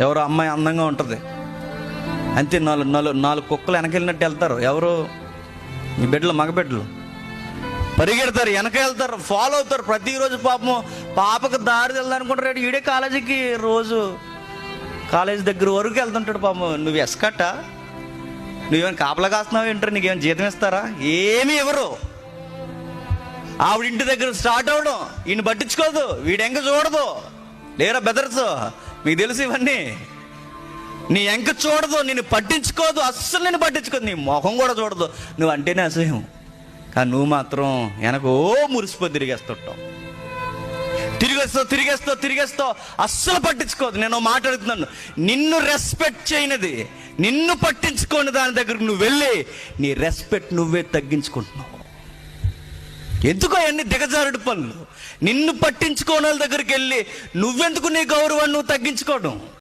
ఎవరో అమ్మాయి అందంగా ఉంటుంది, అంతే నాలుగు కుక్కలు వెనకెళ్ళినట్టు వెళ్తారు. ఎవరు? మీ బిడ్డలు, మగ బిడ్డలు పరిగెడతారు, వెనక వెళ్తారు, ఫాలో అవుతారు ప్రతిరోజు. పాపకు దారి వెళ్ళాలనుకుంటారు. ఈడే కాలేజీకి రోజు కాలేజీ దగ్గర వరకు వెళ్తుంటాడు. పాపం నువ్వు ఎస్కట్ట, నువ్వేమైనా కాపలా కాస్తున్నావు ఏంటారు? నీకేమైనా జీతం ఇస్తారా? ఏమీ ఇవ్వరు. ఆవిడ ఇంటి దగ్గర స్టార్ట్ అవ్వడం, ఈయన పట్టించుకోదు, వీడెంక చూడదు. లేరా బెదర్స్, మీకు తెలుసు ఇవన్నీ. నీ ఎంక చూడదు, నేను పట్టించుకోదు, అస్సలు నేను పట్టించుకోదు, నీ మొహం కూడా చూడదు. నువ్వు అంటేనే అసహ్యం. కానీ నువ్వు మాత్రం వెనక మురిసిపోయి తిరిగేస్తావు, అస్సలు పట్టించుకోదు. నేను మాట్లాడుతున్నాను, నిన్ను రెస్పెక్ట్ చేయనిది, నిన్ను పట్టించుకోని దాని దగ్గరకు నువ్వు వెళ్ళి నీ రెస్పెక్ట్ నువ్వే తగ్గించుకుంటున్నావు. ఎందుకో అన్ని దిగజారుడు పనులు. నిన్ను పట్టించుకోని వాళ్ళ దగ్గరికి వెళ్ళి నువ్వెందుకు నీ గౌరవాన్ని నువ్వు తగ్గించుకోవడం?